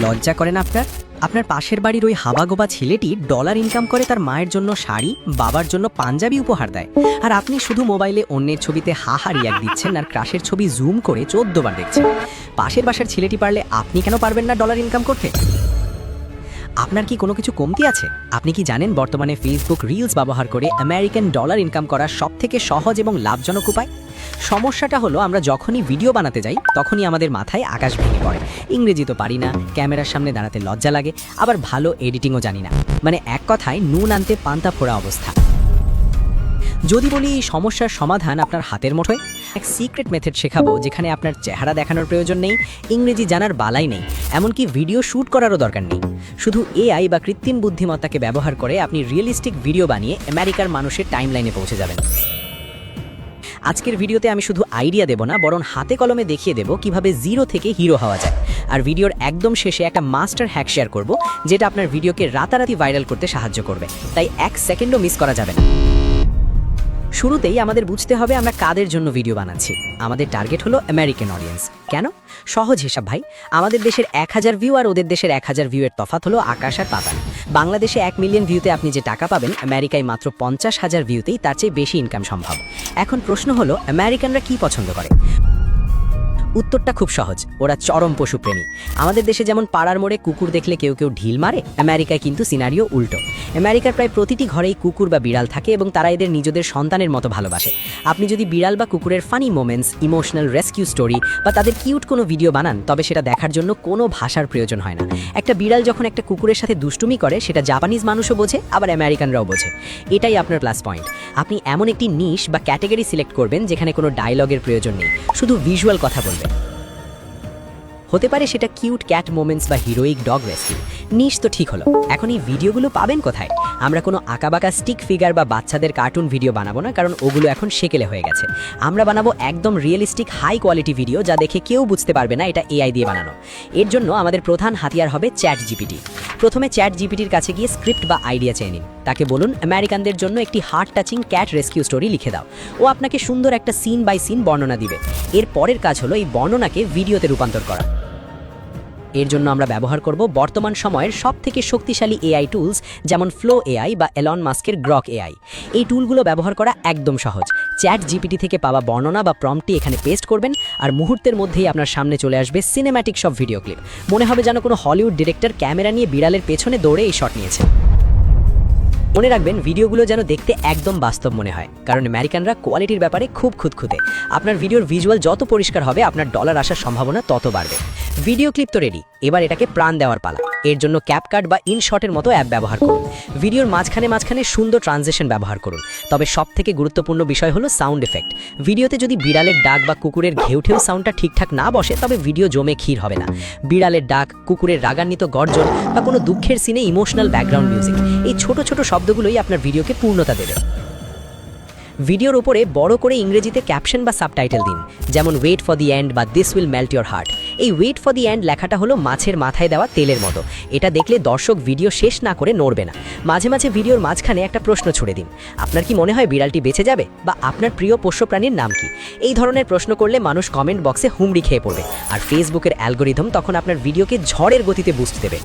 লজ্জা করে না আপনার? আপনার পাশের বাড়ির ওই হাবাগোবা ছেলেটি ডলার ইনকাম করে তার মায়ের জন্য শাড়ি, বাবার জন্য পাঞ্জাবি উপহার দেয়, আর আপনি শুধু মোবাইলে অন্যের ছবিতে হা রিয়াক দিচ্ছেন আর ক্রাশের ছবি জুম করে 14 বার দেখছেন। পাশের বাসার ছেলেটি পারলে আপনি কেন পারবেন না ডলার ইনকাম করতে? আপনার কি কোনো কিছু কমতি আছে? আপনি কি জানেন বর্তমানে ফেসবুক রিলস ব্যবহার করে আমেরিকান ডলার ইনকাম করার সবথেকে সহজ এবং লাভজনক উপায়? সমস্যাটা হলো আমরা যখনই ভিডিও বানাতে যাই তখনই আমাদের মাথায় আকাশ ভেঙে পড়ে। ইংরেজি তো পারি না, ক্যামেরার সামনে দাঁড়াতে লজ্জা লাগে, আবার ভালো এডিটিংও জানি না। মানে এক কথায় নুন আনতে পান্তা ফোড়া অবস্থা। যদি বলি এই সমস্যার সমাধান আপনার হাতের মুঠোয়, এক সিক্রেট মেথড শেখাবো যেখানে আপনার চেহারা দেখানোর প্রয়োজন নেই, ইংরেজি জানার বালাই নেই, এমনকি ভিডিও শ্যুট করারও দরকার নেই। শুধু এআই বা কৃত্রিম বুদ্ধিমত্তাকে ব্যবহার করে আপনি রিয়েলিস্টিক ভিডিও বানিয়ে আমেরিকার মানুষের টাইমলাইনে পৌঁছে যাবেন। আজকের ভিডিওতে আমি শুধু আইডিয়া দেব না, বরং হাতে কলমে দেখিয়ে দেব কিভাবে জিরো থেকে হিরো হওয়া যায়। আর ভিডিওর একদম শেষে একটা মাস্টার হ্যাক শেয়ার করব যেটা আপনার ভিডিওকে রাতারাতি ভাইরাল করতে সাহায্য করবে, তাই 1 সেকেন্ডও মিস করা যাবে না। শুরুতেই আমাদের বুঝতে হবে আমরা কাদের জন্য ভিডিও বানাচ্ছি। আমাদের টার্গেট হলো আমেরিকান অডিয়েন্স। কেন? সহজ হিসাব ভাই, আমাদের দেশের 1000 ভিউ আর ওদের দেশের 1000 ভিউয়ের তফাৎ হলো আকাশ আর পাতাল। বাংলাদেশে 1 মিলিয়ন ভিউতে আপনি যে টাকা পাবেন, আমেরিকায় মাত্র 50,000 ভিউতেই তার চেয়ে বেশি ইনকাম সম্ভব। এখন প্রশ্ন হলো আমেরিকানরা কি পছন্দ করে? উত্তরটা খুব সহজ, ওরা চরম পশুপ্রেমী। আমাদের দেশে যেমন পাড়ার মোড়ে কুকুর দেখলে কেউ কেউ ঢিল মারে, আমেরিকায় কিন্তু সিনারিও উল্টো। আমেরিকার প্রায় প্রতিটি ঘরেই কুকুর বা বিড়াল থাকে এবং তারা এদের নিজেদের সন্তানের মতো ভালোবাসে। আপনি যদি বিড়াল বা কুকুরের funny moments, emotional rescue story বা তাদের কিউট কোনো ভিডিও বানান, তবে সেটা দেখার জন্য কোনো ভাষার প্রয়োজন হয় না। একটা বিড়াল যখন একটা কুকুরের সাথে দুষ্টুমি করে, সেটা জাপানিজ মানুষও বোঝে, আবার আমেরিকানরাও বোঝে। এটাই আপনার প্লাস পয়েন্ট। আপনি এমন একটি নিশ বা ক্যাটাগরি সিলেক্ট করবেন যেখানে কোনো ডায়লগের প্রয়োজন নেই, শুধু ভিজুয়াল কথা বলবেন। হতে পারে সেটা কিউট ক্যাট মোমেন্টস বা হিরোইক ডগ রেস্কিউ। নিশ তো ঠিক হলো, এখন এই ভিডিওগুলো পাবেন কোথায়? আমরা কোনো আঁকাবাঁকা স্টিক ফিগার বা বাচ্চাদের কার্টুন ভিডিও বানাবো না, কারণ ওগুলো এখন সেকেলে হয়ে গেছে। আমরা বানাবো একদম রিয়েলিস্টিক হাই কোয়ালিটি ভিডিও, যা দেখে কেউ বুঝতে পারবে না এটা এআই দিয়ে বানানো। এর জন্য আমাদের প্রধান হাতিয়ার হবে চ্যাট জিপিটি। প্রথমে চ্যাট জিপিটির কাছে গিয়ে স্ক্রিপ্ট বা আইডিয়া চেয়ে নিন। তাকে বলুন আমেরিকানদের জন্য একটি heart touching cat rescue story লিখে দাও। ও আপনাকে সুন্দর একটা সিন বাই সিন বর্ণনা দিবে। এর পরের কাজ হলো এই বর্ণনাকে ভিডিওতে রূপান্তর করা। এর জন্য আমরা ব্যবহার করব বর্তমান সময়ের সবথেকে শক্তিশালী এআই টুলস, যেমন ফ্লো এআই বা এলন মাস্কের গ্রক এআই। এই টুলগুলো ব্যবহার করা একদম সহজ। চ্যাট জিপিটি থেকে পাওয়া বর্ণনা বা প্রম্পটটি এখানে পেস্ট করবেন, আর মুহূর্তের মধ্যেই আপনার সামনে চলে আসবে সিনেম্যাটিক সব ভিডিও ক্লিপ। মনে হবে যেন কোনো হলিউড ডিরেক্টর ক্যামেরা নিয়ে বিড়ালের পেছনে দৌড়ে এই শট নিয়েছে। মনে রাখবেন, ভিডিওগুলো যেন দেখতে একদম বাস্তব মনে হয়, কারণ আমেরিকানরা কোয়ালিটির ব্যাপারে খুব খুঁতখুঁতে। আপনার ভিডিওর ভিজুয়াল যত পরিষ্কার হবে, আপনার ডলার আসার সম্ভাবনা তত বাড়বে। ভিডিও ক্লিপ তো রেডি, এবার এটাকে প্রাণ দেওয়ার পালা। এর জন্য ক্যাপকাট বা ইনশটের মতো অ্যাপ ব্যবহার করুন। ভিডিওর মাঝখানে মাঝখানে সুন্দর ট্রানজিশন ব্যবহার করুন। তবে সবথেকে গুরুত্বপূর্ণ বিষয় হলো সাউন্ড এফেক্ট। ভিডিওতে যদি বিড়ালের ডাক বা কুকুরের ঘেউঠেউ সাউন্ডটা ঠিকঠাক না বসে, তবে ভিডিও জমে ক্ষীর হবে না। বিড়ালের ডাক, কুকুরের রাগান্বিত গর্জন বা কোনো দুঃখের সিনে ইমোশনাল ব্যাকগ্রাউন্ড মিউজিক, এই ছোট ছোট শব্দগুলোই আপনার ভিডিওকে পূর্ণতা দেবে। ভিডিওর উপরে বড় করে ইংরেজিতে ক্যাপশন বা সাবটাইটেল দিন, যেমন ওয়েট ফর দি এন্ড বা this will melt your heart. এই ওয়েট ফর দি এন্ড লেখাটা হলো মাছের মাথায় দেওয়া তেলের মতো। এটা দেখলে দর্শক ভিডিও শেষ না করে নড়বে না। মাঝে মাঝে ভিডিওর মাঝখানে একটা প্রশ্ন ছুড়ে দিন, আপনার কি মনে হয় বিড়ালটি বেঁচে যাবে, বা আপনার প্রিয় পোষ্য প্রাণীর নাম কি? এই ধরনের প্রশ্ন করলে মানুষ কমেন্ট বক্সে হুমড়ি খেয়ে পড়বে, আর ফেসবুকের অ্যালগোরিদম তখন আপনার ভিডিওকে ঝড়ের গতিতে বুস্ট দেবে।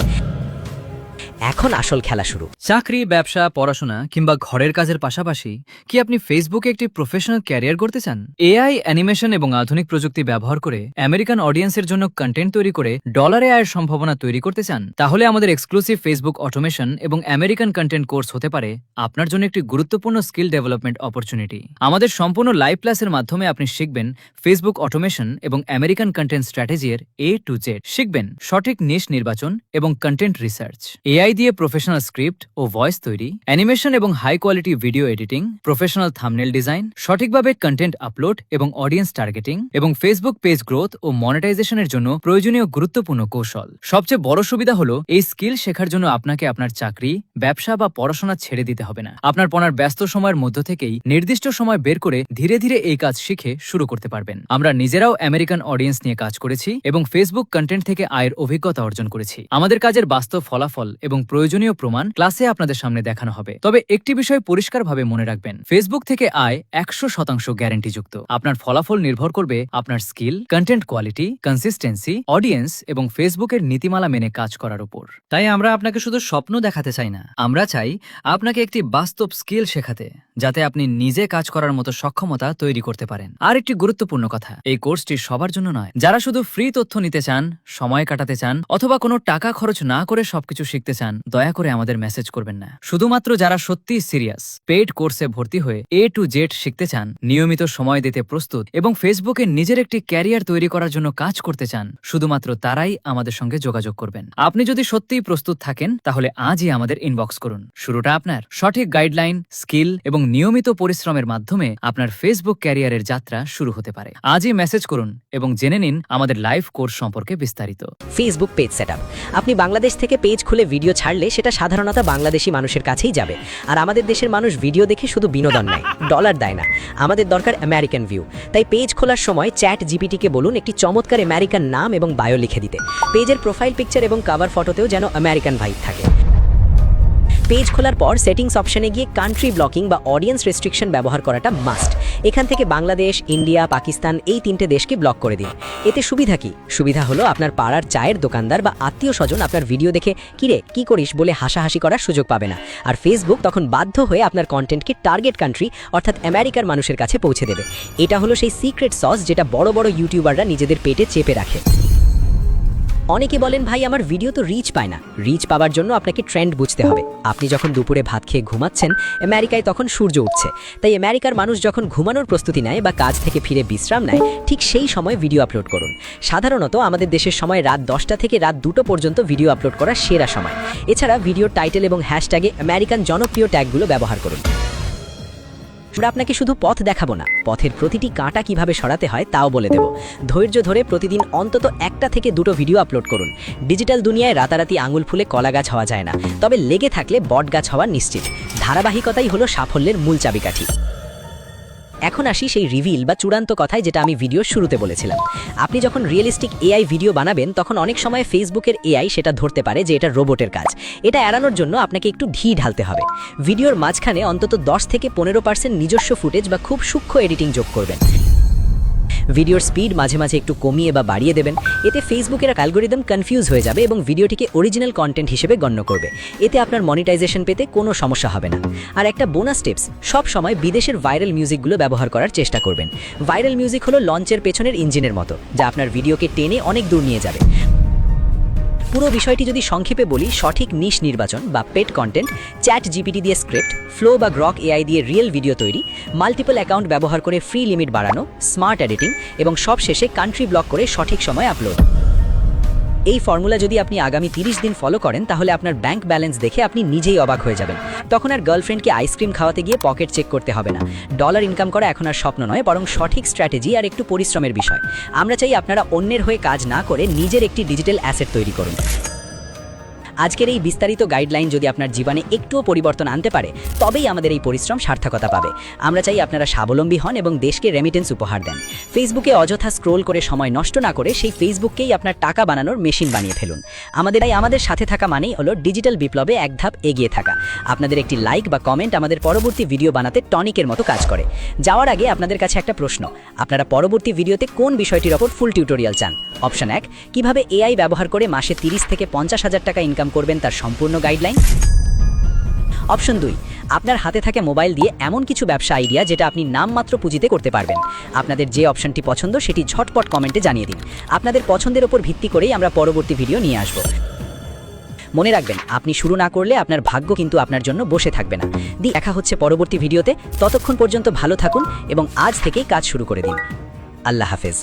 এখন আসল খেলা শুরু। চাকরি, ব্যবসা, পড়াশোনা কিংবা ঘরের কাজের পাশাপাশি কি আপনি ফেসবুকে একটি প্রফেশনাল ক্যারিয়ার করতে চান? এআই, অ্যানিমেশন এবং আধুনিক প্রযুক্তি ব্যবহার করে আমেরিকান অডিয়েন্সের জন্য কন্টেন্ট তৈরি করে ডলারে আয়ের সম্ভাবনা তৈরি করতে চান? তাহলে আমাদের এক্সক্লুসিভ ফেসবুক অটোমেশন এবং আমেরিকান কন্টেন্ট কোর্স হতে পারে আপনার জন্য একটি গুরুত্বপূর্ণ স্কিল ডেভেলপমেন্ট অপরচুনিটি। আমাদের সম্পূর্ণ লাইভ ক্লাসের মাধ্যমে আপনি শিখবেন ফেসবুক অটোমেশন এবং আমেরিকান কন্টেন্ট স্ট্র্যাটেজির A to Z। শিখবেন সঠিক নিশ নির্বাচন এবং কন্টেন্ট রিসার্চ, এআই দিয়ে প্রফেশনাল স্ক্রিপ্ট ও ভয়েস তৈরি, অ্যানিমেশন এবং high quality video editing, professional thumbnail design, সঠিকভাবে কন্টেন্ট আপলোড এবং অডিয়েন্স টার্গেটিং, এবং ফেসবুক পেজ গ্রোথ ও মনিটাইজেশনের জন্য প্রয়োজনীয় গুরুত্বপূর্ণ কৌশল। সবচেয়ে বড় সুবিধা হলো এই স্কিল শেখার জন্য আপনাকে আপনার চাকরি, ব্যবসা বা পড়াশোনা ছেড়ে দিতে হবে না। আপনার পড়ার ব্যস্ত সময়ের মধ্য থেকেই নির্দিষ্ট সময় বের করে ধীরে ধীরে এই কাজ শিখে শুরু করতে পারবেন। আমরা নিজেরাও আমেরিকান অডিয়েন্স নিয়ে কাজ করেছি এবং ফেসবুক কন্টেন্ট থেকে আয়ের অভিজ্ঞতা অর্জন করেছি। আমাদের কাজের বাস্তব ফলাফল এবং এবং প্রয়োজনীয় প্রমাণ ক্লাসে আপনাদের সামনে দেখানো হবে। তবে একটি বিষয় পরিষ্কারভাবে মনে রাখবেন, ফেসবুক থেকে আয় 100% গ্যারান্টিযুক্ত। আপনার ফলাফল নির্ভর করবে আপনার skill, content quality, consistency, audience এবং ফেসবুকের নীতিমালা মেনে কাজ করার উপর। তাই আমরা আপনাকে শুধু স্বপ্ন দেখাতে চাই না, আমরা চাই আপনাকে একটি বাস্তব স্কিল শেখাতে, যাতে আপনি নিজে কাজ করার মতো সক্ষমতা তৈরি করতে পারেন। আর একটি গুরুত্বপূর্ণ কথা, এই কোর্সটি সবার জন্য নয়। যারা শুধু ফ্রি তথ্য নিতে চান, সময় কাটাতে চান অথবা কোনো টাকা খরচ না করে সবকিছু শিখতে চান, দয়া করে আমাদের মেসেজ করবেন না। শুধুমাত্র যারা সত্যিই সিরিয়াস, পেইড কোর্সে ভর্তি হয়ে A to Z শিখতে চান, নিয়মিত সময় দিতে প্রস্তুত এবং ফেসবুকে নিজের একটি ক্যারিয়ার তৈরি করার জন্য কাজ করতে চান, শুধুমাত্র তারাই আমাদের সঙ্গে যোগাযোগ করবেন। আপনি যদি সত্যিই প্রস্তুত থাকেন, তাহলে আজই আমাদের ইনবক্স করুন। শুরুটা আপনার। সঠিক গাইডলাইন, স্কিল এবং নিয়মিত পরিশ্রমের মাধ্যমে আপনার ফেসবুক ক্যারিয়ারের যাত্রা শুরু হতে পারে। আজই মেসেজ করুন এবং জেনে নিন আমাদের লাইভ কোর্স সম্পর্কে বিস্তারিত। Facebook page setup. আপনি বাংলাদেশ থেকে পেজ খুলে ভিডিও ছাড়লে সেটা সাধারণত বাংলাদেশি মানুষের কাছেই যাবে। আর আমাদের দেশের মানুষ ভিডিও দেখে শুধু বিনোদন নেয়, ডলার দেয় না। আমাদের দরকার আমেরিকান ভিউ। তাই পেজ খোলার সময় চ্যাট জিপিটিকে বলুন একটি চমৎকার আমেরিকান নাম এবং বায়ো লিখে দিতে। পেজের প্রোফাইল পিকচার এবং কভার ফটোতেও যেন আমেরিকান ভাইব থাকে। পেজ খোলার পর সেটিংস অপশনে গিয়ে কান্ট্রি ব্লকিং বা অডিয়েন্স রেস্ট্রিকশন ব্যবহার করাটা মাস্ট। এখান থেকে বাংলাদেশ, ইন্ডিয়া, পাকিস্তান এই 3টে দেশকে ব্লক করে দিন। এতে সুবিধা কি? সুবিধা হলো আপনার পাড়ার চায়ের দোকানদার বা আত্মীয় স্বজন আপনার ভিডিও দেখে কিরে কি করিস বলে হাসাহাসি করার সুযোগ পাবে না। আর ফেসবুক তখন বাধ্য হয়ে আপনার কন্টেন্টকে টার্গেট কান্ট্রি অর্থাৎ আমেরিকার মানুষের কাছে পৌঁছে দেবে। এটা হলো সেই সিক্রেট সস যেটা বড় বড় ইউটিউবাররা নিজেদের পেটে চেপে রাখে। অনেকে বলেন ভাই আমার ভিডিও তো রিচ পায় না। রিচ পাওয়ার জন্য আপনাকে ট্রেন্ড বুঝতে হবে। আপনি যখন দুপুরে ভাত খেয়ে ঘুমাচ্ছেন, আমেরিকায় তখন সূর্য উঠছে। তাই আমেরিকার মানুষ যখন ঘুমানোর প্রস্তুতি নেয় বা কাজ থেকে ফিরে বিশ্রাম নেয়, ঠিক সেই সময় ভিডিও আপলোড করুন। সাধারণত আমাদের দেশের সময় রাত 10টা থেকে রাত 2টো পর্যন্ত ভিডিও আপলোড করার সেরা সময়। এছাড়া ভিডিওর টাইটেল এবং হ্যাশট্যাগে আমেরিকান জনপ্রিয় ট্যাগগুলো ব্যবহার করুন। আমরা আপনাকে শুধু পথ দেখাবো না, পথের প্রতিটি কাঁটা কিভাবে সরাতে হয় তাও বলে দেব। ধৈর্য ধরে প্রতিদিন অন্তত 1টা থেকে 2টো ভিডিও আপলোড করুন। ডিজিটাল দুনিয়ায় রাতারাতি আঙুল ফুলে কলা গাছ হওয়া যায় না, তবে লেগে থাকলে বট গাছ হওয়া নিশ্চিত। ধারাবাহিকতাই হলো সাফল্যের মূল চাবিকাঠি। এখন আসি সেই রিভিল বা চূড়ান্ত কথায়, যেটা আমি ভিডিও শুরুতে বলেছিলাম। আপনি যখন রিয়েলিস্টিক এআই ভিডিও বানাবেন, তখন অনেক সময় ফেসবুকের এআই সেটা ধরতে পারে যে এটা রোবটের কাজ। এটা এড়ানোর জন্য আপনাকে একটু ঢি ঢালতে হবে। ভিডিওর মাঝখানে অন্তত 10 থেকে 15% নিজস্ব ফুটেজ বা খুব সূক্ষ্ম এডিটিং যোগ করবেন। ভিডিওর স্পিড মাঝে মাঝে একটু কমিয়ে বা বাড়িয়ে দেবেন। এতে ফেসবুকের অ্যালগরিদম কনফিউজ হয়ে যাবে এবং ভিডিওটিকে অরিজিনাল কন্টেন্ট হিসেবে গণ্য করবে। এতে আপনার মনিটাইজেশন পেতে কোনো সমস্যা হবে না। আর একটা বোনাস টিপস, সব সময় বিদেশের ভাইরাল মিউজিকগুলো ব্যবহার করার চেষ্টা করবেন। ভাইরাল মিউজিক হলো লঞ্চের পেছনের ইঞ্জিনের মতো, যা আপনার ভিডিওকে টেনে অনেক দূর নিয়ে যাবে। পুরো বিষয়টি যদি সংক্ষেপে বলি, সঠিক নিশ নির্বাচন বা পেড কন্টেন্ট, চ্যাট জিপিটি দিয়ে স্ক্রিপ্ট, ফ্লো বা গ্রক এআই দিয়ে রিয়েল ভিডিও তৈরি, মাল্টিপল অ্যাকাউন্ট ব্যবহার করে ফ্রি লিমিট বাড়ানো, স্মার্ট এডিটিং এবং সবশেষে কান্ট্রি ব্লক করে সঠিক সময় আপলোড। এই ফর্মুলা যদি আপনি আগামী 30 দিন ফলো করেন, তাহলে আপনার ব্যাংক ব্যালেন্স দেখে আপনি নিজেই অবাক হয়ে যাবেন। তখন আর গার্লফ্রেন্ডকে আইসক্রিম খাওয়াতে গিয়ে পকেট চেক করতে হবে না। ডলার ইনকাম করা এখন আর স্বপ্ন নয়, বরং সঠিক স্ট্র্যাটেজি আর একটু পরিশ্রমের বিষয়। আমরা চাই আপনারা অন্যের হয়ে কাজ না করে নিজের একটি ডিজিটাল অ্যাসেট তৈরি করুন। আজকের এই বিস্তারিত গাইডলাইন যদি আপনার জীবনে একটুও পরিবর্তন আনতে পারে, তবেই আমাদের এই পরিশ্রম সার্থকতা পাবে। আমরা চাই আপনারা স্বাবলম্বী হন এবং দেশকে রেমিটেন্স উপহার দেন। ফেসবুকে অযথা স্ক্রোল করে সময় নষ্ট না করে সেই ফেসবুককেই আপনার টাকা বানানোর মেশিন বানিয়ে ফেলুন। আমাদের সাথে থাকা মানেই হলো ডিজিটাল বিপ্লবে এক ধাপ এগিয়ে থাকা। আপনাদের একটি লাইক বা কমেন্ট আমাদের পরবর্তী ভিডিও বানাতে টনিকের মতো কাজ করে। যাওয়ার আগে আপনাদের কাছে একটা প্রশ্ন, আপনারা পরবর্তী ভিডিওতে কোন বিষয়টির ওপর ফুল টিউটোরিয়াল চান? অপশন 1, কিভাবে এআই ব্যবহার করে মাসে 30 থেকে 50,000 টাকা ইনকাম করবেন তার সম্পূর্ণ গাইডলাইন। অপশন 2, আপনার হাতে থাকে মোবাইল দিয়ে এমন কিছু ব্যবসা আইডিয়া যেটা আপনি নামমাত্র পুঁজিতে করতে পারবেন। আপনাদের যে অপশনটি পছন্দ সেটি ঝটপট কমেন্টে জানিয়ে দিন। আপনাদের পছন্দের উপর ভিত্তি করেই আমরা পরবর্তী ভিডিও নিয়ে আসব। মনে রাখবেন, আপনি শুরু না করলে আপনার ভাগ্য কিন্তু আপনার জন্য বসে থাকবে না। দেখা হচ্ছে পরবর্তী ভিডিওতে। ততক্ষণ পর্যন্ত ভালো থাকুন এবং আজ থেকেই কাজ শুরু করে দিন। আল্লাহ হাফেজ।